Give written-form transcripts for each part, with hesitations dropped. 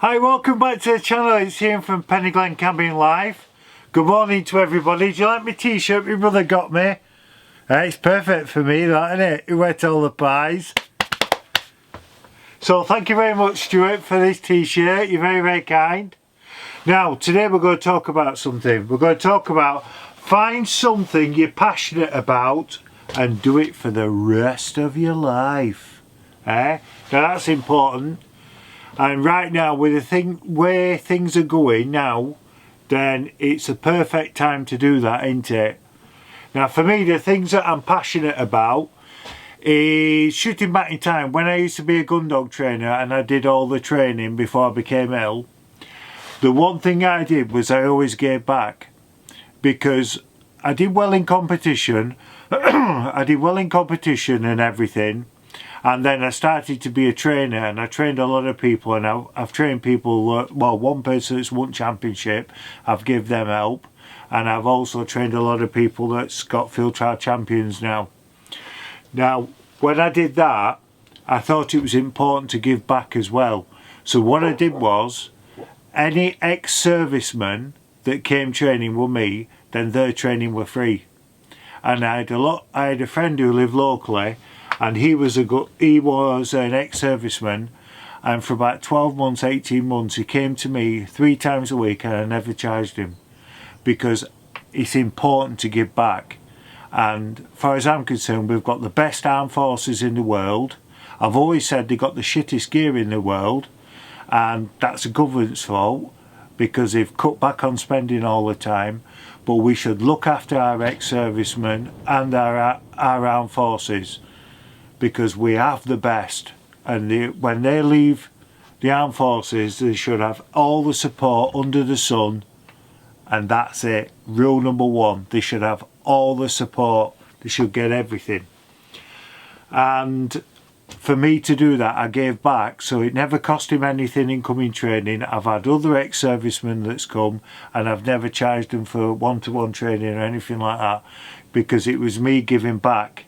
Hi, welcome back to the channel. It's Ian from Peniglen Camping Life. Good morning to everybody. Do you like my t-shirt my brother got me? It's perfect for me, that, isn't it? Who ate all the pies? So thank you very much, Stuart, for this t-shirt. You're very, very kind. Now, today we're going to talk about something. We're going to talk about find something you're passionate about and do it for the rest of your life. Now that's important. And right now, with the where things are going now, then it's a perfect time to do that, isn't it? Now, for me, the things that I'm passionate about is shooting back in time. When I used to be a gun dog trainer and I did all the training before I became ill, the one thing I did was I always gave back, because I did well in competition. I did well in competition and everything. And then I started to be a trainer, and I trained a lot of people, and I've trained people, well, one person that's won championship, I've given them help, and I've also trained a lot of people that's got field trial champions now. Now, when I did that, I thought it was important to give back as well. So what I did was, any ex-servicemen that came training with me, then their training were free. And I had a friend who lived locally, and he was an ex-serviceman, and for about 12 months, 18 months, he came to me 3 times a week, and I never charged him, because it's important to give back. And as far as I'm concerned, we've got the best armed forces in the world. I've always said they've got the shittest gear in the world, and that's a government's fault, because they've cut back on spending all the time. But we should look after our ex-servicemen and our armed forces, because we have the best, and when they leave the armed forces, they should have all the support under the sun, and that's it. Rule number 1, they should have all the support, they should get everything. And for me to do that, I gave back, so it never cost him anything in coming training. I've had other ex-servicemen that's come, and I've never charged them for one-to-one training or anything like that, because it was me giving back.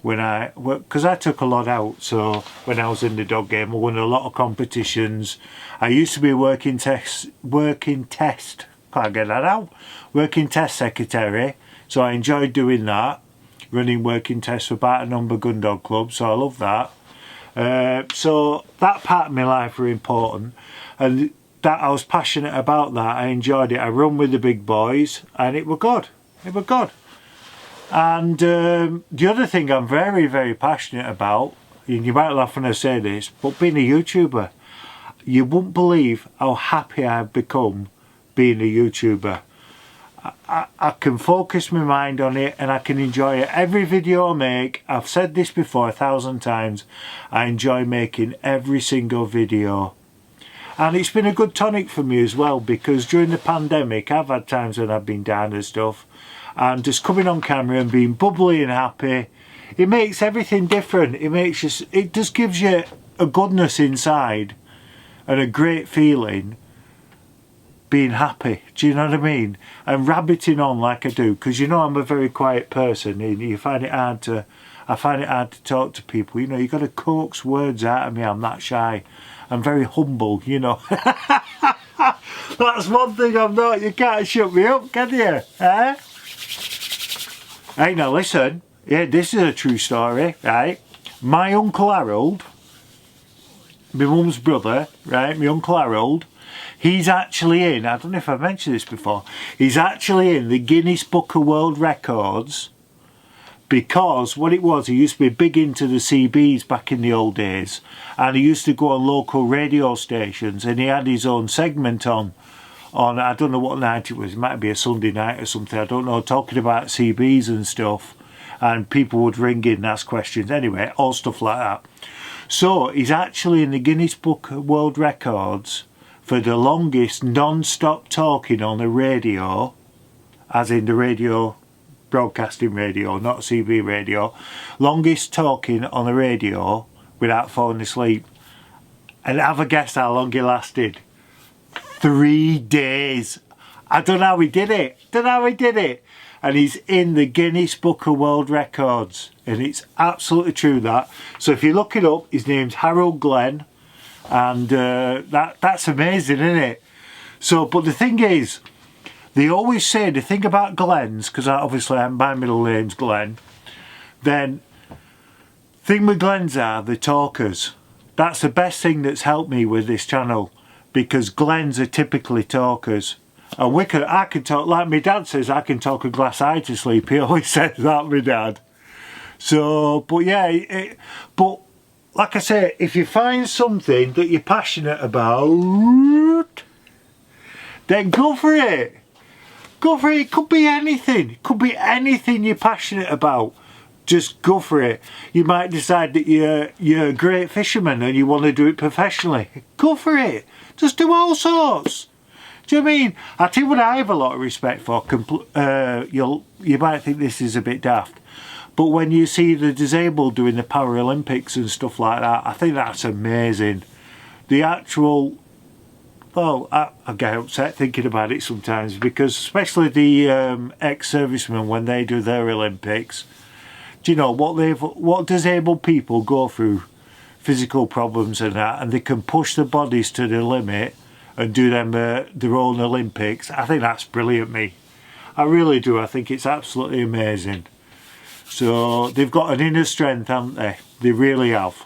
Because I took a lot out, so when I was in the dog game, I won a lot of competitions. I used to be a working test secretary, so I enjoyed doing that, running working tests for about a number of gun dog clubs, so I love that. So that part of my life were important, and that I was passionate about that. I enjoyed it. I run with the big boys, and it were good. It were good. And the other thing I'm very, very passionate about, and you might laugh when I say this, but being a YouTuber. You wouldn't believe how happy I've become being a YouTuber. I can focus my mind on it, and I can enjoy it. Every video I make, I've said this before 1,000 times, I enjoy making every single video. And it's been a good tonic for me as well, because during the pandemic I've had times when I've been down and stuff, and just coming on camera and being bubbly and happy, it makes everything different. It just gives you a goodness inside and a great feeling being happy. Do you know what I mean? And rabbiting on like I do, because you know I'm a very quiet person, and I find it hard to talk to people. You know, you've got to coax words out of me. I'm that shy. I'm very humble, you know. That's one thing I'm not. You can't shut me up, can you? Hey, now listen. Yeah, this is a true story, right? My Uncle Harold, my mum's brother, right? My Uncle Harold, he's actually in, I don't know if I've mentioned this before, he's actually in the Guinness Book of World Records, because what it was, he used to be big into the CBs back in the old days, and he used to go on local radio stations, and he had his own segment on I don't know what night it was, it might be a Sunday night or something, I don't know, talking about CBs and stuff, and people would ring in and ask questions, anyway, all stuff like that. So he's actually in the Guinness Book of World Records for the longest non-stop talking on the radio, as in the radio, broadcasting radio, not CB radio, longest talking on the radio without falling asleep. And have a guess how long he lasted. 3 days. I don't know how he did it. And he's in the Guinness Book of World Records, and it's absolutely true that. So if you look it up, his name's Harold Glenn, and that's amazing, isn't it? So, but the thing is, they always say the thing about Glens, because obviously my middle name's Glenn, then thing with Glens are the talkers. That's the best thing that's helped me with this channel, because Glens are typically talkers. And I can talk, like my dad says, I can talk a glass eye to sleep. He always says that, my dad. So, but yeah, but like I say, if you find something that you're passionate about, then go for it. Go for it. It could be anything. It could be anything you're passionate about. Just go for it. You might decide that you're a great fisherman and you want to do it professionally. Go for it. Just do all sorts. Do you know what I mean? I tell you what I have a lot of respect for. You might think this is a bit daft, but when you see the disabled doing the Paralympics and stuff like that, I think that's amazing. The actual, well, I get upset thinking about it sometimes, because especially the ex-servicemen, when they do their Olympics, do you know what disabled people go through, physical problems and that, and they can push their bodies to the limit and do them their own Olympics. I think that's brilliant, me. I really do. I think it's absolutely amazing. So they've got an inner strength, haven't they? They really have.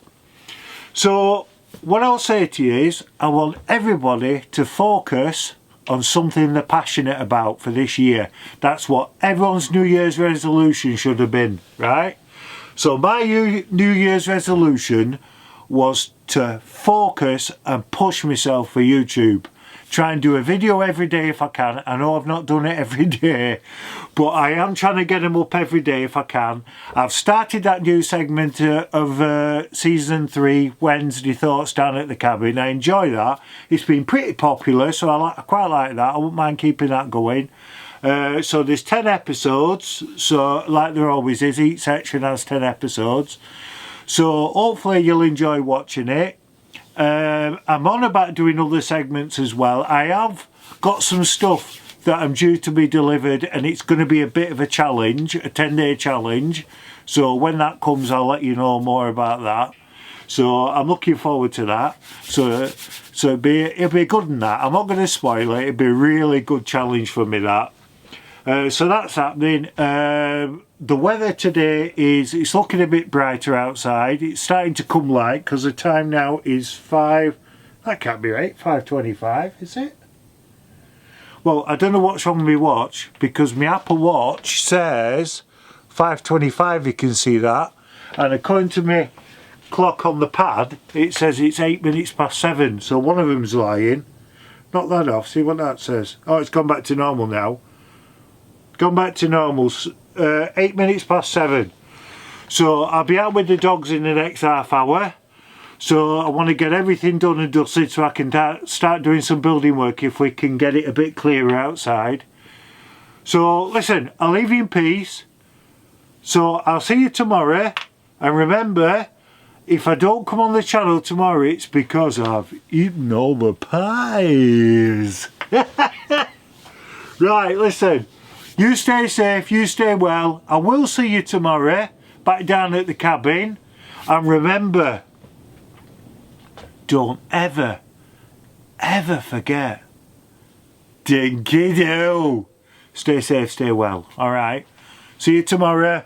So what I'll say to you is, I want everybody to focus on something they're passionate about for this year. That's what everyone's New Year's resolution should have been, right? So my New Year's resolution was to focus and push myself for YouTube. Try and do a video every day if I can. I know I've not done it every day, but I am trying to get them up every day if I can. I've started that new segment of season 3, Wednesday Thoughts Down at the Cabin. I enjoy that. It's been pretty popular, so I quite like that. I wouldn't mind keeping that going. So there's 10 episodes, so like there always is, each section has 10 episodes. So hopefully you'll enjoy watching it. I'm on about doing other segments as well. I have got some stuff that I'm due to be delivered, and it's going to be a bit of a challenge, a 10-day challenge. So when that comes, I'll let you know more about that. So I'm looking forward to that. So it'll be good in that. I'm not going to spoil it. It'll be a really good challenge for me, that. So that's happening. The weather today it's looking a bit brighter outside. It's starting to come light, because the time now is 5, that can't be right, 5:25, is it? Well, I don't know what's wrong with my watch, because my Apple Watch says 5:25, you can see that, and according to my clock on the pad, it says it's 8 minutes past 7, so one of them's lying. Knock that off, see what that says. Oh, it's gone back to normal now. Gone back to normal. 8 minutes past 7. So I'll be out with the dogs in the next half hour. So I want to get everything done and dusted so I can start doing some building work if we can get it a bit clearer outside. So listen, I'll leave you in peace. So I'll see you tomorrow. And remember, if I don't come on the channel tomorrow, it's because I've eaten all the pies. Right, listen. You stay safe, you stay well. I will see you tomorrow, back down at the cabin. And remember, don't ever forget, dinky-doo. Stay safe, stay well, alright? See you tomorrow.